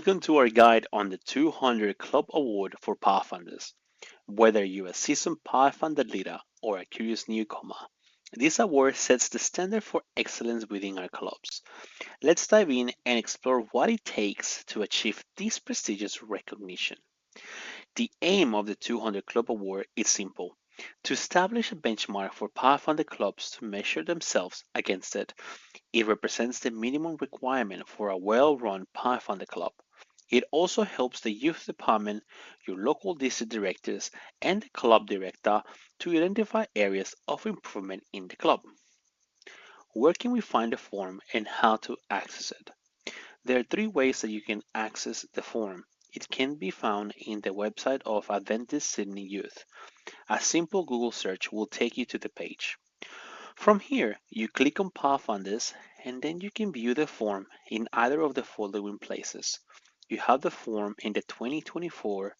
Welcome to our guide on the 200 Club Award for Pathfinders. Whether you're a seasoned Pathfinder leader or a curious newcomer, this award sets the standard for excellence within our clubs. Let's dive in and explore what it takes to achieve this prestigious recognition. The aim of the 200 Club Award is simple: to establish a benchmark for Pathfinder clubs to measure themselves against it. It represents the minimum requirement for a well-run Pathfinder club. It also helps the youth department, your local district directors, and the club director to identify areas of improvement in the club. Where can we find the form and how to access it? There are three ways that you can access the form. It can be found in the website of Adventist Sydney Youth. A simple Google search will take you to the page. From here, you click on Pathfinders and then you can view the form in either of the following places. You have the form in the 2024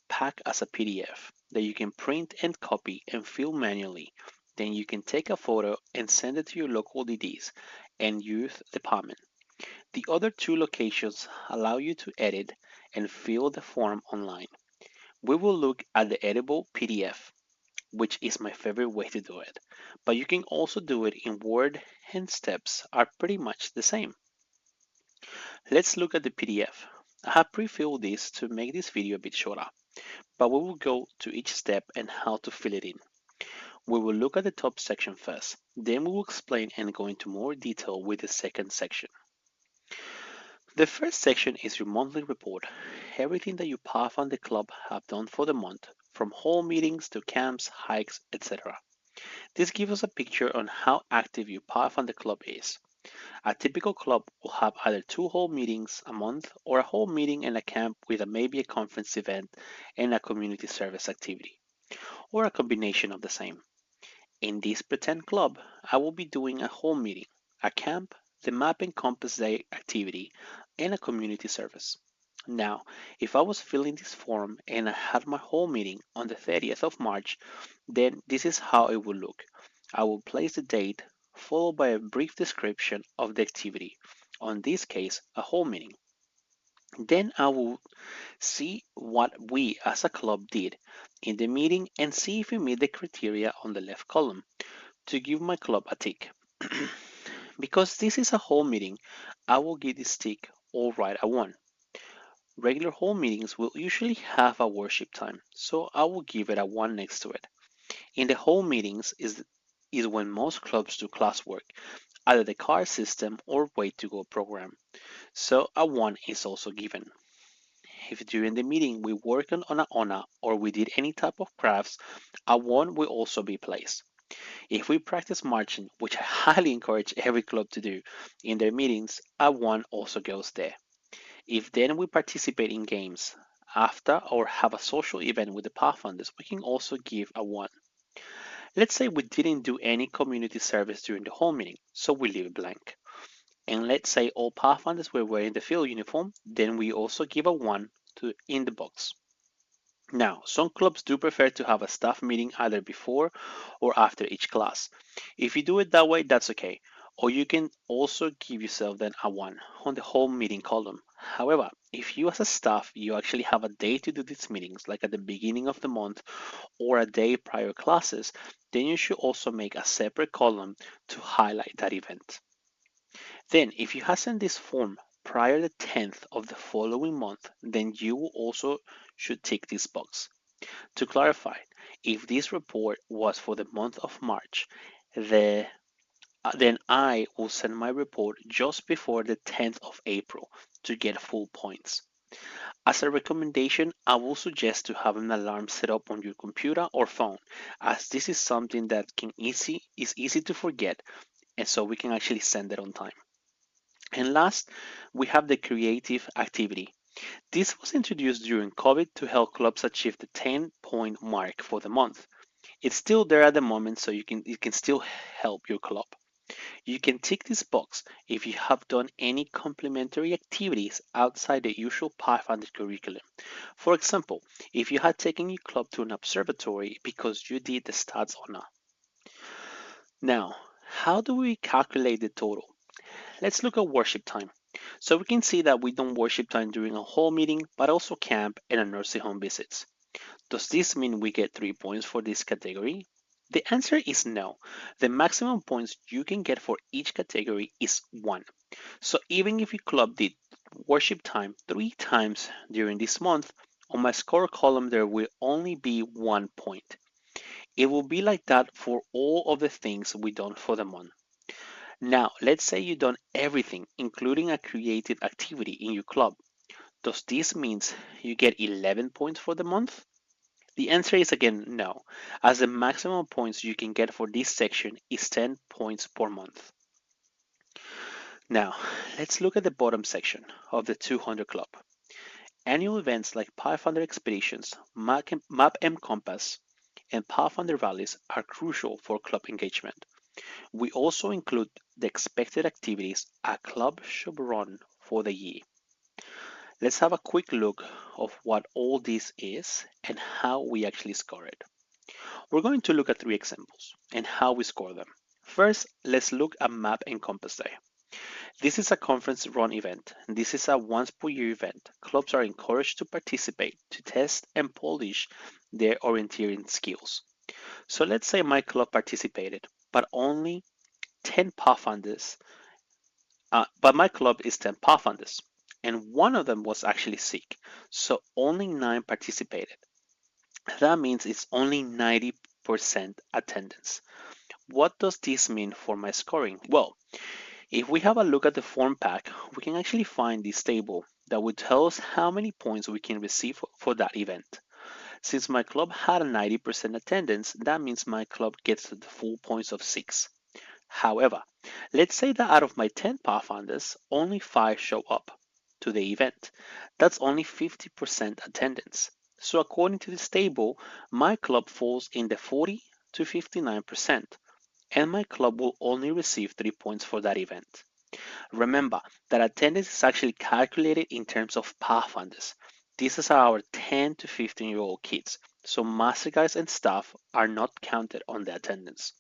pack as a PDF that you can print and copy and fill manually. Then you can take a photo and send it to your local DDs and youth department. The other two locations allow you to edit and fill the form online. We will look at the editable PDF, which is my favorite way to do it. But you can also do it in Word, and steps are pretty much the same. Let's look at the PDF. I have pre-filled this to make this video a bit shorter, but we will go to each step and how to fill it in. We will look at the top section first, then we will explain and go into more detail with the second section. The first section is your monthly report, everything that your Pathfinder Club have done for the month, from hall meetings to camps, hikes, etc. This gives us a picture on how active your Pathfinder Club is. A typical club will have either two whole meetings a month or a whole meeting and a camp with maybe a conference event and a community service activity, or a combination of the same. In this pretend club, I will be doing a whole meeting, a camp, the map and compass day activity, and a community service. Now, if I was filling this form and I had my whole meeting on the 30th of March, then this is how it would look. I will place the date, followed by a brief description of the activity, on this case, a whole meeting. Then I will see what we as a club did in the meeting and see if we meet the criteria on the left column to give my club a tick. Because this is a whole meeting, I will give this tick all right a 1. Regular whole meetings will usually have a worship time, so I will give it a 1 next to it. In the whole meetings is when most clubs do classwork, either the card system or way to go program, so a 1 is also given. If during the meeting we work on a ONA or we did any type of crafts, a 1 will also be placed. If we practice marching, which I highly encourage every club to do in their meetings, a 1 also goes there. If then we participate in games after or have a social event with the Pathfinders, we can also give a 1. Let's say we didn't do any community service during the whole meeting, so we leave it blank. And let's say all Pathfinders were wearing the field uniform, then we also give a 1 in the box. Now, some clubs do prefer to have a staff meeting either before or after each class. If you do it that way, that's okay. Or you can also give yourself then a 1 on the whole meeting column. However, if you as a staff, you actually have a day to do these meetings, like at the beginning of the month or a day prior classes, then you should also make a separate column to highlight that event. Then, if you have sent this form prior to the 10th of the following month, then you will also should tick this box. To clarify, if this report was for the month of March, then I will send my report just before the 10th of April to get full points. As a recommendation, I will suggest to have an alarm set up on your computer or phone, as this is something that is easy to forget, and so we can actually send it on time. And last, we have the creative activity. This was introduced during COVID to help clubs achieve the 10-point mark for the month. It's still there at the moment, so it can still help your club. You can tick this box if you have done any complementary activities outside the usual Pathfinder curriculum. For example, if you had taken your club to an observatory because you did the stats honor. Now, how do we calculate the total? Let's look at worship time. So we can see that we don't worship time during a whole meeting, but also camp and a nursing home visits. Does this mean we get 3 points for this category? The answer is no. The maximum points you can get for each category is 1. So even if you club did worship time 3 times during this month, on my score column there will only be 1 point. It will be like that for all of the things we done for the month. Now, let's say you done everything, including a creative activity in your club. Does this mean you get 11 points for the month? The answer is again no, as the maximum points you can get for this section is 10 points per month. Now, let's look at the bottom section of the 200 Club. Annual events like Pathfinder Expeditions, Map M Compass, and Pathfinder Rallies are crucial for club engagement. We also include the expected activities a club should run for the year. Let's have a quick look of what all this is and how we actually score it. We're going to look at 3 examples and how we score them. First, let's look at Map and Compass Day. This is a conference run event. This is a once per year event. Clubs are encouraged to participate to test and polish their orienteering skills. So let's say my club participated, but only 10 Pathfinders, but my club is 10 Pathfinders, and one of them was actually sick, so only 9 participated. That means it's only 90% attendance. What does this mean for my scoring? Well, if we have a look at the form pack, we can actually find this table that would tell us how many points we can receive for that event. Since my club had a 90% attendance, that means my club gets the full points of 6. However, let's say that out of my 10 Pathfinders, only 5 show up to the event. That's only 50% attendance. So according to this table, my club falls in the 40 to 59%, and my club will only receive 3 points for that event. Remember that attendance is actually calculated in terms of Pathfinders. These are our 10 to 15-year-old kids, so master guys and staff are not counted on the attendance.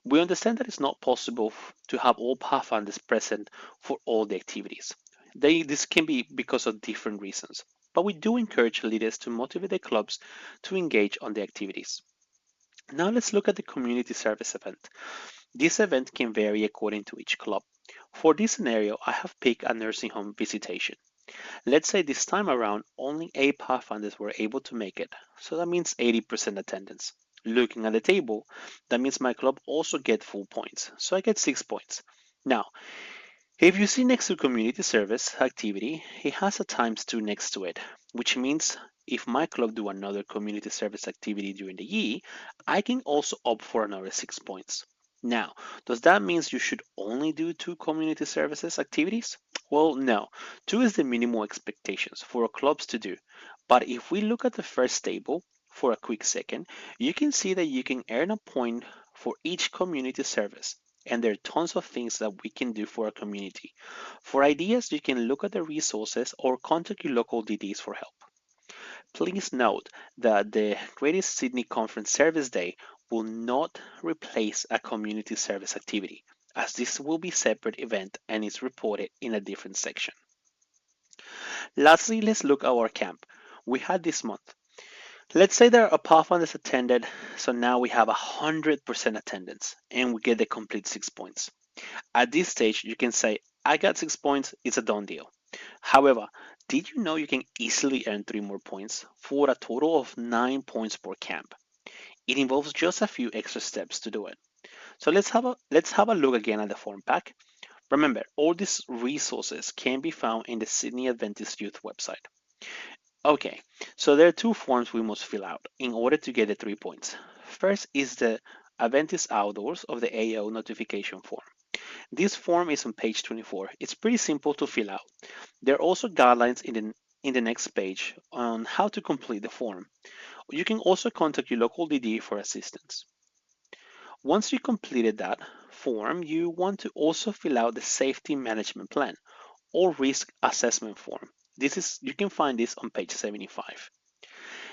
We understand that it's not possible to have all Pathfinders present for all the activities. This can be because of different reasons, but we do encourage leaders to motivate their clubs to engage on the activities. Now let's look at the community service event. This event can vary according to each club. For this scenario, I have picked a nursing home visitation. Let's say this time around, only 8 Pathfinders were able to make it, so that means 80% attendance. Looking at the table, that means my club also get full points, so I get 6 points. Now, if you see next to community service activity, it has a times 2 next to it, which means if my club do another community service activity during the year, I can also opt for another 6 points. Now, does that mean you should only do 2 community services activities? Well, no. 2 is the minimal expectations for clubs to do. But if we look at the first table for a quick second, you can see that you can earn a point for each community service. And there are tons of things that we can do for a community. For ideas, you can look at the resources or contact your local DDs for help. Please note that the Greater Sydney Conference Service Day will not replace a community service activity, as this will be a separate event and is reported in a different section. Lastly, let's look at our camp we had this month. Let's say there are Pathfinders attended, so now we have 100% attendance and we get the complete 6 points. At this stage, you can say, I got 6 points, it's a done deal. However, did you know you can easily earn 3 more points for a total of 9 points per camp? It involves just a few extra steps to do it. So let's have a look again at the form pack. Remember, all these resources can be found in the Sydney Adventist Youth website. Okay, so there are 2 forms we must fill out in order to get the 3 points. First is the Adventist Outdoors of the AO notification form. This form is on page 24. It's pretty simple to fill out. There are also guidelines in the next page on how to complete the form. You can also contact your local DD for assistance. Once you completed that form, you want to also fill out the safety management plan or risk assessment form. You can find this on page 75.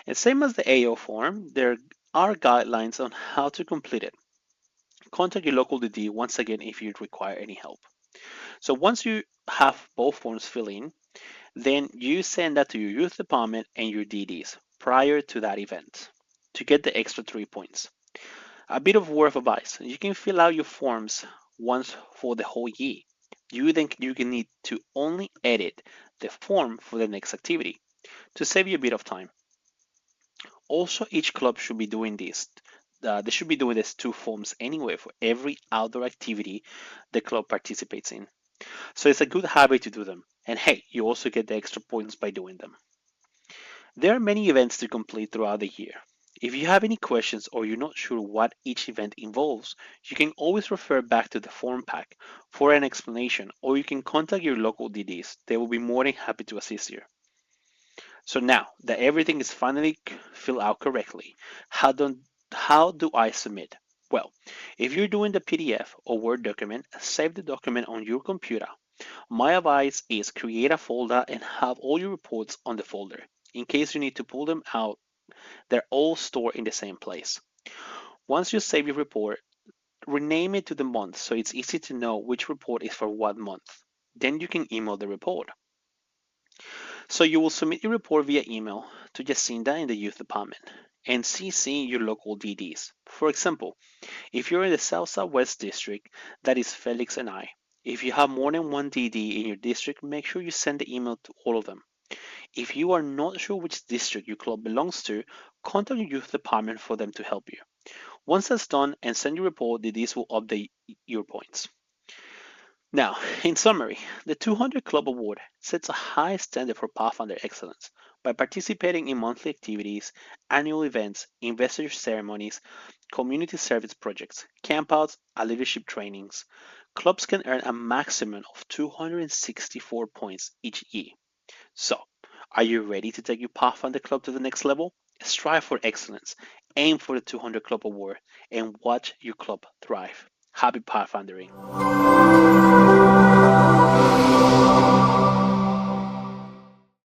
And same as the AO form, there are guidelines on how to complete it. Contact your local DD once again if you require any help. So once you have both forms filled in, then you send that to your youth department and your DDs prior to that event to get the extra 3 points. A bit of word of advice: you can fill out your forms once for the whole year. You can need to only edit the form for the next activity to save you a bit of time. Also, each club should be doing this. They should be doing these two forms anyway for every outdoor activity the club participates in. So it's a good habit to do them. And hey, you also get the extra points by doing them. There are many events to complete throughout the year. If you have any questions or you're not sure what each event involves, you can always refer back to the form pack for an explanation, or you can contact your local DDs. They will be more than happy to assist you. So now that everything is finally filled out correctly, how do, how do I submit? Well, if you're doing the PDF or Word document, save the document on your computer. My advice is create a folder and have all your reports on the folder. In case you need to pull them out, they're all stored in the same place. Once you save your report, rename it to the month so it's easy to know which report is for what month. Then you can email the report. So you will submit your report via email to Jacinda in the youth department and CC your local DDs. For example, if you're in the South Southwest district, that is Felix and I. If you have more than one DD in your district, make sure you send the email to all of them. If you are not sure which district your club belongs to, contact your youth department for them to help you. Once that's done and send your report, DDs will update your points. Now, in summary, the 200 Club Award sets a high standard for Pathfinder excellence. By participating in monthly activities, annual events, investor ceremonies, community service projects, campouts, and leadership trainings, clubs can earn a maximum of 264 points each year. So, are you ready to take your Pathfinder Club to the next level? Strive for excellence, aim for the 200 Club Award, and watch your club thrive. Happy Pathfindering!